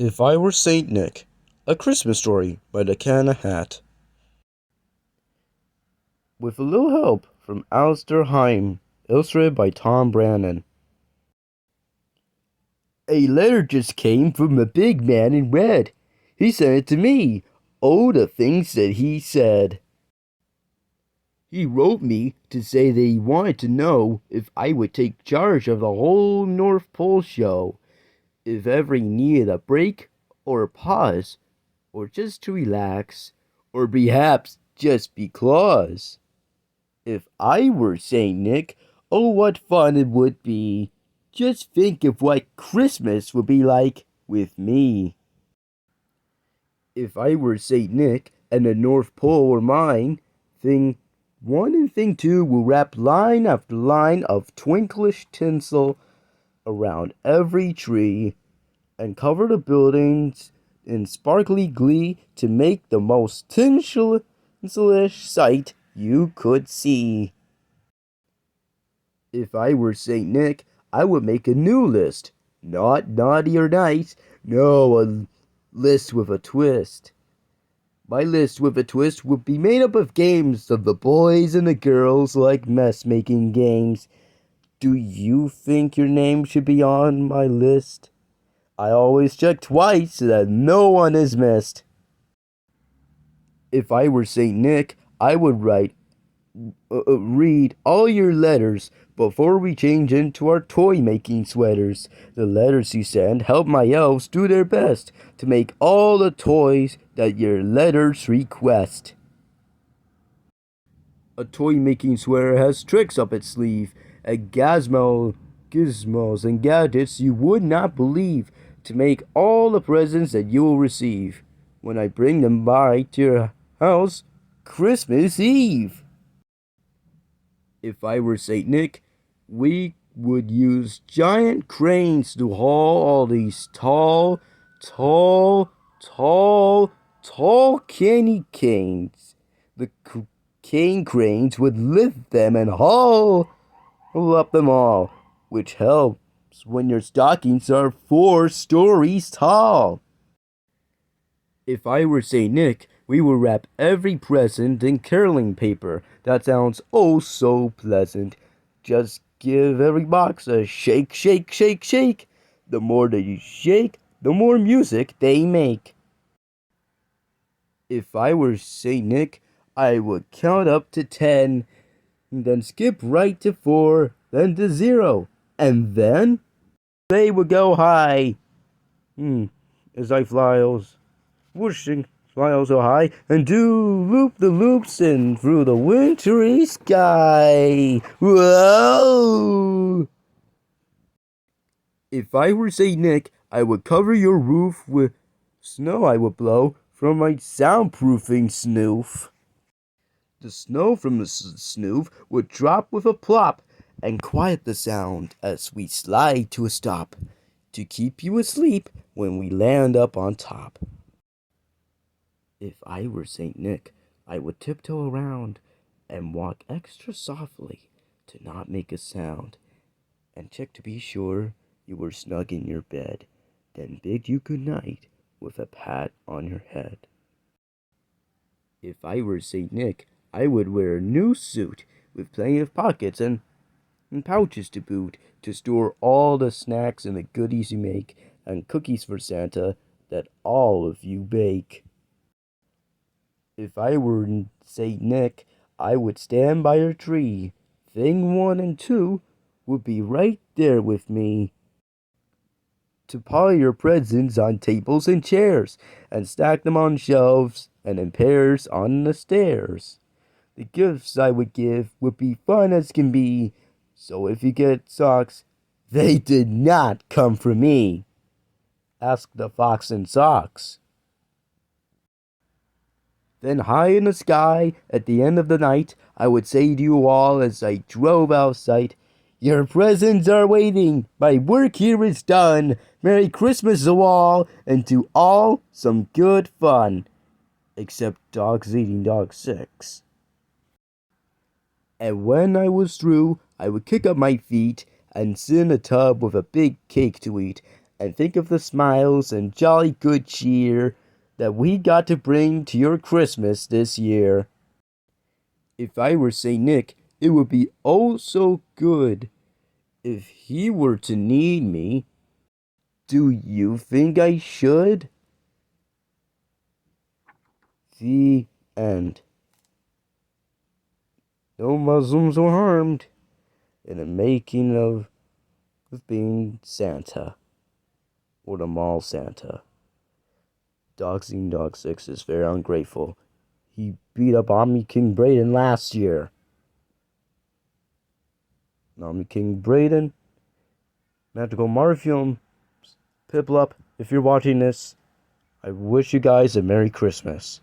If I Were Saint Nick, A Christmas Story by the Canna Hat. With a little help from Alistair Haim, illustrated by Tom Brannan. A letter just came from a big man in red. He sent it to me. Oh, the things that he said. He wrote me to say that he wanted to know if I would take charge of the whole North Pole show, if ever he needed a break or a pause, or just to relax, or perhaps just because. If I were Saint Nick, oh, what fun it would be. Just think of what Christmas would be like with me. If I were Saint Nick and the North Pole were mine, thing 1 and thing 2 will wrap line after line of twinklish tinsel around every tree and cover the buildings in sparkly glee to make the most tinselish sight you could see. If I were Saint Nick, I would make a new list. Not naughty or nice, no, a list with a twist. My list with a twist would be made up of games of the boys and the girls like mess-making games. Do you think your name should be on my list? I always check twice so that no one is missed. If I were Saint Nick, I would read all your letters before we change into our toy-making sweaters. The letters you send help my elves do their best to make all the toys that your letters request. A toy-making sweater has tricks up its sleeve, and gizmos and gadgets you would not believe to make all the presents that you will receive when I bring them by to your house Christmas Eve. If I were Saint Nick, we would use giant cranes to haul all these tall candy canes. The cane cranes would lift them and haul up them all, which helps when your stockings are 4 stories tall. If I were Saint Nick, we would wrap every present in caroling paper. That sounds oh so pleasant. Just give every box a shake, shake, shake, shake. The more that you shake, the more music they make. If I were Saint Nick, I would count up to 10, and then skip right to 4, then to 0, and then they would go high. As I whooshing, fly so high, and do loop-the-loops in through the wintry sky. Whoa! If I were Saint Nick, I would cover your roof with snow I would blow from my soundproofing snoof. The snow from the snoof would drop with a plop and quiet the sound as we slide to a stop to keep you asleep when we land up on top. If I were Saint Nick, I would tiptoe around and walk extra softly to not make a sound, and check to be sure you were snug in your bed, then bid you good night with a pat on your head. If I were Saint Nick, I would wear a new suit with plenty of pockets and pouches to boot to store all the snacks and the goodies you make and cookies for Santa that all of you bake. If I were Saint Nick, I would stand by your tree. Thing 1 and 2 would be right there with me to pile your presents on tables and chairs and stack them on shelves and in pairs on the stairs. The gifts I would give would be fun as can be, so if you get socks, they did not come from me. Ask the fox in socks. Then high in the sky, at the end of the night, I would say to you all as I drove out of sight, your presents are waiting, my work here is done. Merry Christmas to all, and to all some good fun. Except dogs eating dog 6. And when I was through, I would kick up my feet and sit in a tub with a big cake to eat, and think of the smiles and jolly good cheer that we got to bring to your Christmas this year. If I were Saint Nick, it would be oh so good if he were to need me. Do you think I should? The end. No Muslims were harmed in the making of being Santa, or the mall Santa. Doxing Dog 6 is very ungrateful. He beat up Omni King Brayden last year. Omni King Brayden, MagicalMarioFilms, Piplup, if you're watching this, I wish you guys a Merry Christmas.